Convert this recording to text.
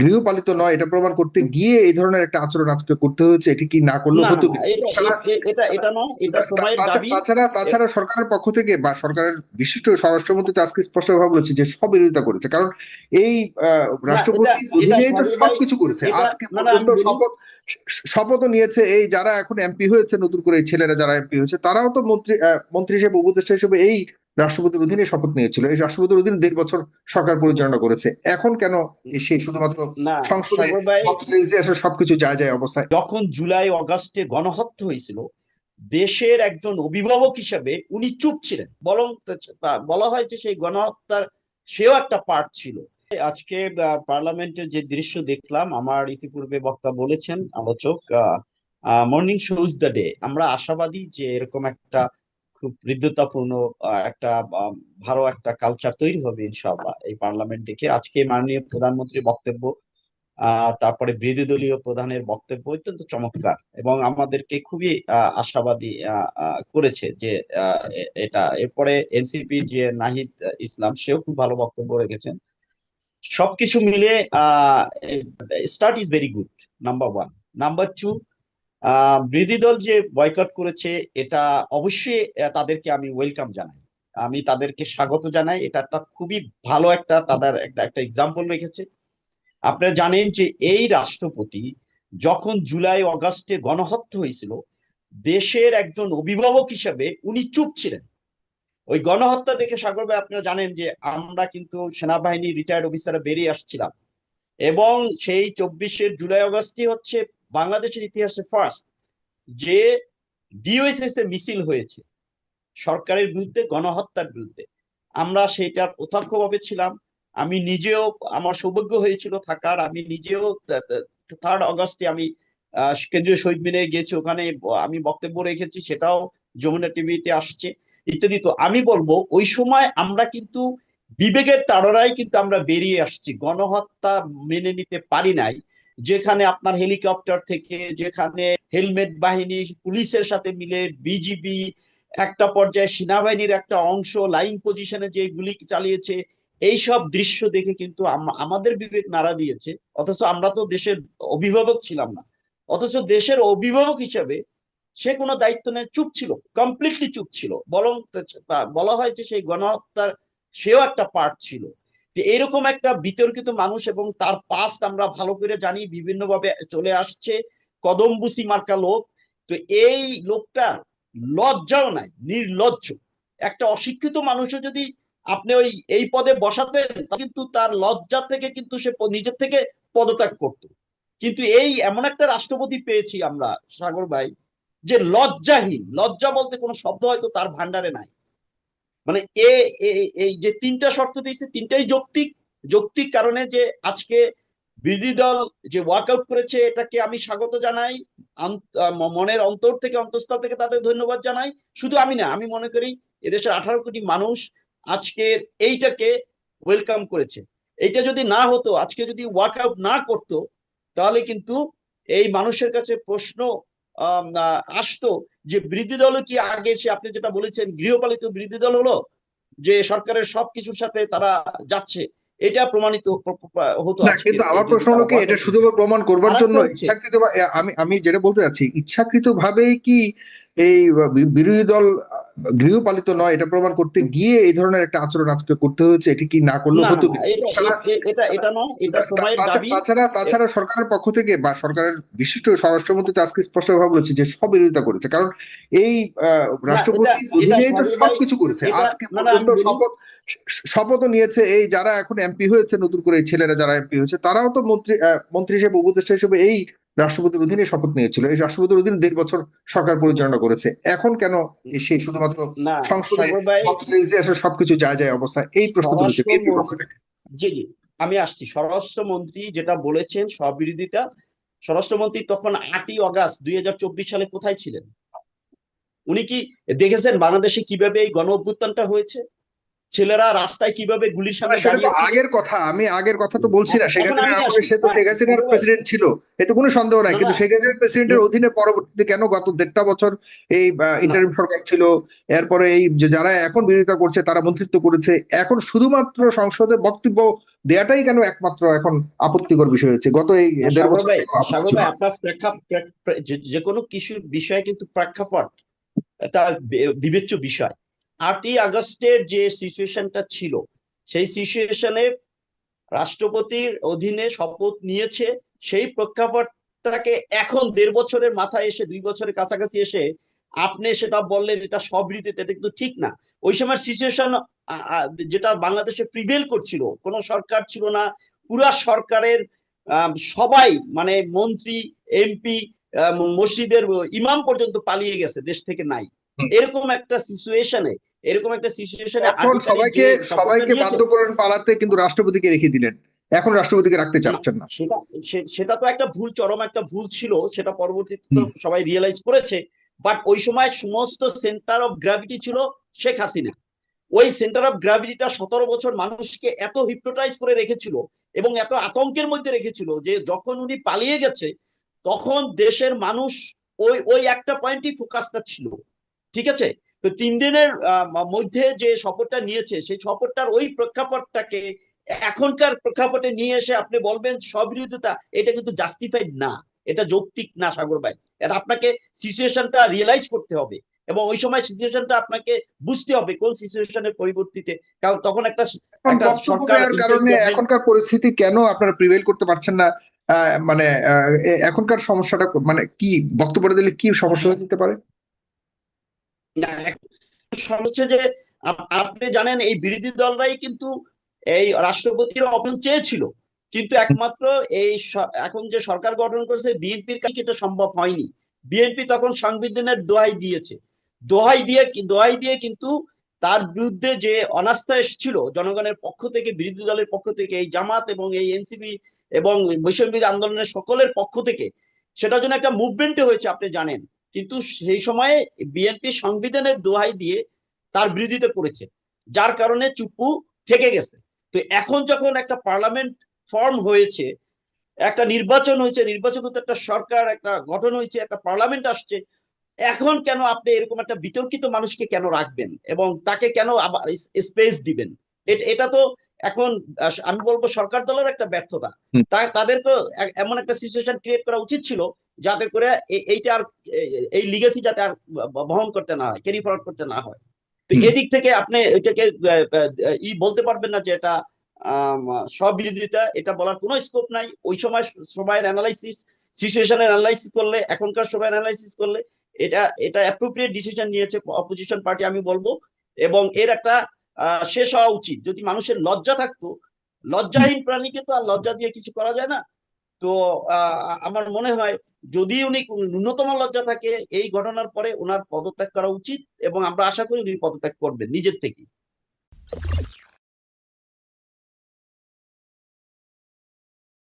গৃহপালিত নয় এটা প্রমাণ করতে গিয়ে এই ধরনের একটা আচরণ আজকে করতে হয়েছে, এটি কি না করলে না না হতো না, কি? এটা এটা এটা নয়, এটা সময়ের দাবি। তাছাড়া এ- তাছাড়া সরকারের পক্ষ থেকে বা সরকারের বিশিষ্ট স্বরাষ্ট্রমন্ত্রী তো আজকে স্পষ্টভাবে বলেছে যে সব বিরোধিতা করেছে, কারণ এই না, এটা রাষ্ট্রপতির এটা অধীনেই তো সাগর ভাই, সবকিছু করেছে এটা আজকে না না, পর্যন্ত। আমি বলি। শপথও নিয়েছে এই যারা এখন এমপি হয়েছে, নতুন করে এই ছেলেরা যারা এমপি হয়েছে তারাও তো মন্ত্রী হিসেবে, উপদেষ্টা হিসেবে এই রাষ্ট্রপতির অধীনে শপথ নিয়েছিল, এই রাষ্ট্রপতির অধীনে 1.5 বছর সরকার পরিচালনা করেছে। এখন কেন সেই শুধুমাত্র না সংসদে সাগর ভাই, আসলে সবকিছু যায় যায় অবস্থায়? যখন জুলাই অগাস্টে গণহত্যা হয়েছিল, দেশের একজন অভিভাবক হিসেবে উনি চুপ ছিলেন, বরং বলা হয় যে সেই গণহত্যার সেও একটা পার্ট ছিল। আজকে পার্লামেন্টের যে দৃশ্য দেখলাম, আমার ইতিপূর্বে বক্তা বলেছেন, আলোচক, মর্নিং শোজ দ্য ডে। আমরা আশাবাদী যে এরকম একটা খুব হৃদ্যতাপূর্ণ একটা ভালো একটা কালচার তৈরি হবে ইনশাআল্লাহ এই পার্লামেন্ট দেখে। আজকে মাননীয় প্রধানমন্ত্রীর বক্তব্য, তারপরে বিরোধী দলীয় প্রধানের বক্তব্য অত্যন্ত চমৎকার এবং আমাদেরকে খুবই আশাবাদী করেছে যে এটা। এরপরে এনসিপি যে নাহিদ ইসলাম, সেও খুব ভালো বক্তব্য রেখেছেন। সবকিছু মিলে start is very good, number one. Number two, বিরোধী দল যে বয়কট করেছে, এটা অবশ্যই তাদেরকে আমি ওয়েলকাম জানাই, আমি তাদেরকে স্বাগত জানাই। এটা একটা খুবই ভালো একটা তাদের একটা একটা এক্সাম্পল রেখেছে। আপনারা জানেন যে এই রাষ্ট্রপতি যখন জুলাই অগাস্টে গণহত্যা হয়েছিল, দেশের একজন অভিভাবক হিসেবে উনি চুপ ছিলেন। ওই গণহত্যা দেখে সাগর ভাই, আপনারা জানেন যে আমরা কিন্তু সেনাবাহিনী রিটায়ার্ড অফিসাররা বেরিয়ে আসছিলাম, এবং সেই 24 জুলাই অগাস্টই হচ্ছে বাংলাদেশের ইতিহাসে ফার্স্ট যে ডিওএসএস এ মিছিল হয়েছে সরকারের বিরুদ্ধে, গণহত্যার বিরুদ্ধে। আমরা সেটার প্রত্যক্ষভাবে ছিলাম। আমি নিজেও, আমার সৌভাগ্য হয়েছিল থাকার, আমি নিজেও 3 আগস্টে আমি কেন্দ্রীয় শহীদ মিনারে গিয়েছি, ওখানে আমি বক্তব্য রেখেছি, সেটাও যমুনা টিভিতে আসছে ইত্যাদি। তো আমি বলবো ওই সময় আমরা কিন্তু বিবেকের তাড়নায় কিন্তু আমরা বেরিয়ে আসছি, গণহত্যা মেনে নিতে পারি নাই। যেখানে আপনার হেলিকপ্টার থেকে, যেখানে হেলমেট বাহিনী পুলিশের সাথে মিলে, বিজিবি, একটা পর্যায়ে সেনাবাহিনীর একটা অংশ লাইন পজিশনে যে গুলি চালিয়েছে, এইসব দৃশ্য দেখে কিন্তু আমাদের বিবেক নাড়া দিয়েছে। অথচ আমরা তো দেশের অভিভাবক ছিলাম না, অথচ দেশের অভিভাবক হিসেবে সে কোনো দায়িত্ব নেই, চুপ ছিল, কমপ্লিটলি চুপ ছিল, বরং বলা হয় যে সেই গণহত্যার সেও একটা পার্ট ছিল। এরকম একটা বিতর্কিত মানুষ, এবং তার পাস্ট আমরা ভালো করে জানি, বিভিন্ন ভাবে চলে আসছে, কদমবুসি মার্কা লোক। তো এই লোকটার লজ্জাও নাই, নির্লজ্জ। একটা অশিক্ষিত মানুষও যদি আপনি ওই এই পদে বসাতেন, কিন্তু তার লজ্জা থেকে কিন্তু সে নিজের থেকে পদত্যাগ করত। কিন্তু এই এমন একটা রাষ্ট্রপতি পেয়েছি আমরা সাগর ভাই, যে লজ্জাহীন, লজ্জা বলতে কোনো শব্দ হয়তো তার ভান্ডারে নাই। মানে এই যে 3টা শর্ত দিয়েছে, তিনটাই যৌক্তিক। যৌক্তিক কারণে যে আজকে বিরোধী দল যে ওয়ার্কআউট করেছে, এটাকে আমি স্বাগত জানাই, মনের অন্তর থেকে, অন্তঃস্থল থেকে তাদের ধন্যবাদ জানাই। শুধু আমি না, আমি মনে করি এদেশের 18 কোটি মানুষ আজকের এইটাকে ওয়েলকাম করেছে। এইটা যদি না হতো, আজকে যদি ওয়ার্কআউট না করতো, তাহলে কিন্তু এই মানুষের কাছে প্রশ্ন আসতো যে বিরোধী দল কি আগে, সে আপনি যেটা বলেছেন গৃহপালিত বিরোধী দল হলো, যে সরকারের সবকিছুর সাথে তারা যাচ্ছে, এটা প্রমাণিত হতো না, আজকে কিন্তু আমার যদি প্রশ্ন হলো তারা কি, এটা ওয়ার্কআউট করতো। শুধু প্রমাণ করবার আর জন্য একটা হচ্ছে, ইচ্ছাকৃত আমি আমি যেটা বলতে চাচ্ছি, ইচ্ছাকৃত ভাবেই কি এই বিরোধী দল গৃহপালিত নয় এটা প্রমাণ করতে গিয়ে এই ধরনের একটা আচরণ আজকে করতে হয়েছে, এটি কি না করলে না না হতো না, কি? এটা তাছাড়া এটা এটা নয়, এটা সময়ের দাবি। তাছাড়া এ- তাছাড়া সরকারের পক্ষ থেকে বা সরকারের বিশিষ্ট স্বরাষ্ট্রমন্ত্রী তো আজকে স্পষ্টভাবে বলেছে যে সব বিরোধিতা করেছে, কারণ এই না, এটা রাষ্ট্রপতির এটা অধীনেই তো সাগর ভাই, সবকিছু করেছে এটা আজকে না না, পর্যন্ত। আমি বলি। শপথও নিয়েছে এই যারা এখন এমপি হয়েছে, নতুন করে এই ছেলেরা যারা এমপি হয়েছে তারাও তো মন্ত্রী হিসেবে, উপদেষ্টা হিসেবে এই রাষ্ট্রপতির অধীনে শপথ নিয়েছিল, এই রাষ্ট্রপতির অধীনে 1.5 বছর সরকার পরিচালনা করেছে। এখন কেন সেই শুধুমাত্র না সংসদে সাগর ভাই, আসলে সবকিছু যায় যায় অবস্থায়? এই প্রশ্ন তুলেছে বিএনপির পক্ষ স্বরাষ্ট্রমন্ত্রী, থেকে। জি জি, আমি আসছি। স্বরাষ্ট্রমন্ত্রী যেটা বলেছেন স্ববিরোধিতা, স্বরাষ্ট্রমন্ত্রী তখন 8ই অগাস্ট 2024 সালে কোথায় ছিলেন? উনি কি দেখেছেন বাংলাদেশে কিভাবে এই গণ অভ্যুত্থানটা হয়েছে? ছেলেরা রাস্তায় কিভাবে গুলির না, সামনে সেটা তো দাঁড়িয়েছিল? আগের কথা, আমি আগের কথা তো বলছি না। শেখ এখন আমি হাসিনার আমলে আসি, সে তো হ্যাঁ শেখ হাসিনার সাগর ভাই, প্রেসিডেন্ট ছিল, এতে কোনো সন্দেহ নাই, না কিন্তু না শেখ হাসিনার প্রেসিডেন্টের অধীনে পরবর্তীতে কেন গত 1.5 বছর এই না, ইন্টারিম সরকার ছিল, এরপরে এই যে যারা এখন বিরোধিতা করছে তারা মন্ত্রিত্ব করেছে, এখন শুধুমাত্র সংসদে বক্তব্য দেয়াটাই কেন একমাত্র এখন আপত্তিকর বিষয় হচ্ছে? গত এই না, 1.5 বছর থেকে আপত্তি সাগর ছিল। ভাই আপনার যে কোনো কিছু বিষয়ে কিন্তু প্রেক্ষাপট এটা বিবেচ্য বিষয়। 8ই আগস্টের যে সিচুয়েশনটা ছিল, সেই সিচুয়েশনে রাষ্ট্রপতির অধীনে শপথ নিয়েছে, সেই প্রেক্ষাপটটাকে এখন 1.5 বছরের মাথায় এসে 2 বছরের কাছাকাছি এসে আপনি সেটা বললেন এটা সবরীতিতে, এটা কিন্তু ঠিক না। ওই সময় সিচুয়েশন যেটা বাংলাদেশে প্রিভেল করছিল, কোন সরকার ছিল না, পুরা সরকারের সবাই মানে মন্ত্রী, এমপি, মসজিদের ইমাম পর্যন্ত পালিয়ে গেছে, দেশ থেকে নাই। হুম। এরকম একটা সিচুয়েশনে এখন 8ই তারিখ যে সবাইকে শপথটা সবাইকে নিয়েছে, বাধ্য করেন পালাতে, কিন্তু রাষ্ট্রপতিকে রেখে দিলেন। এখন রাষ্ট্রপতিকে রাখতে না চাচ্ছেন না। সেটা সেটা তো একটা ভুল, চরম একটা ভুল ছিল, সেটা পরবর্তীতে তো হুম। সবাই রিয়েলাইজ করেছে। বাট ওই সময় সমস্ত সেন্টার অফ গ্র্যাভিটি ছিল শেখ হাসিনা। ওই সেন্টার অফ গ্র্যাভিটিটা 17 বছর মানুষকে এত হিপনোটাইজ করে রেখেছিল এবং এত আতঙ্কের মধ্যে রেখেছিল যে যখন উনি পালিয়ে গেছে তখন দেশের মানুষ ওই ওই একটা পয়েন্টই ফোকাসটা ছিল। ঠিক আছে? তো 3 দিনের মধ্যে যে শপথটা নিয়েছে, সেই শপথটার ওই প্রেক্ষাপটটাকে এখনকার প্রেক্ষাপটে নিয়ে এসে আপনি বলবেন স্ববিরোধিতা, এটা কিন্তু জাস্টিফাইড না, এটা যৌক্তিক না সাগর ভাই। এটা আপনাকে সিচুয়েশনটা রিয়েলাইজ করতে হবে এবং ওই সময় সিচুয়েশনটা আপনাকে বুঝতে হবে কোন সিচুয়েশনের পরিবর্তিতে, কারণ তখন একটা এখন একটা বক্তব্য সরকার দেওয়ার ইন্টারিম কারণে গভর্নমেন্ট। এখনকার পরিস্থিতি কেন আপনারা প্রিভেল করতে পারছেন না? মানে এখনকার সমস্যাটা মানে কি? বক্তব্য দিলে কি সমস্যা হয়ে যেতে পারে? হচ্ছে যে আপনি জানেন এই বিরোধী দলরাই কিন্তু এই রাষ্ট্রপতির অপশন চেয়েছিল, কিন্তু একমাত্র এই এখন যে সরকার গঠন করেছে বিএনপির কাছে এটা সম্ভব হয়নি। বিএনপি তখন সংবিধানের দোহাই দিয়েছে, দোহাই দিয়ে কিন্তু তার বিরুদ্ধে যে অনাস্থা এসেছিল জনগণের পক্ষ থেকে, বিরোধী দলের পক্ষ থেকে, এই জামাত এবং এই এনসিপি এবং বৈষম্য আন্দোলনের সকলের পক্ষ থেকে, সেটার জন্য একটা মুভমেন্ট হয়েছে আপনি জানেন। কিন্তু সেই সময়ে বিএনপি সংবিধানের দোহাই দিয়ে তার বিরোধিতা করেছে, যার কারণে চুপ্পু থেকে গেছে। তো এখন যখন একটা পার্লামেন্ট ফর্ম হয়েছে, একটা নির্বাচন হয়েছে, নির্বাচন হতে একটা সরকার একটা গঠন হয়েছে, একটা পার্লামেন্ট আসছে, এখন কেন আপনি এরকম একটা বিতর্কিত মানুষকে কেন রাখবেন এবং তাকে কেন আবার স্পেস দিবেন? এটা তো এখন আমি বলবো সরকার দলের একটা ব্যর্থতা। হুম। তাদেরকে এমন একটা সিচুয়েশন ক্রিয়েট করা উচিত ছিল যাতে করে এইটা আর এই লিগেসি যাতে আর বহন করতে না হয়, ক্যারি ফরওয়ার্ড করতে না হয়। তো হুম। এদিক থেকে আপনি এটাকে বলতে পারবেন না যে এটা সব বিরোধিতা, এটা বলার কোনো স্কোপ নাই। ওই সময় সময়ের অ্যানালাইসিস, সিচুয়েশনের অ্যানালাইসিস করলে, এখনকার সময়ের অ্যানালাইসিস করলে এটা এটা অ্যাপ্রোপ্রিয়েট ডিসিশন নিয়েছে অপোজিশন পার্টি আমি বলবো। এবং এর একটা শেষ হওয়া উচিত। যদি মানুষের লজ্জা থাকতো, লজ্জাহীন প্রাণীকে তো আর লজ্জা দিয়ে কিছু করা যায় না। তো আমার মনে হয় যদি উনি ন্যূনতম লজ্জা থাকে, এই ঘটনার পরে ওনার পদত্যাগ করা উচিত এবং আমরা আশা করি উনি পদত্যাগ করবেন নিজের থেকে।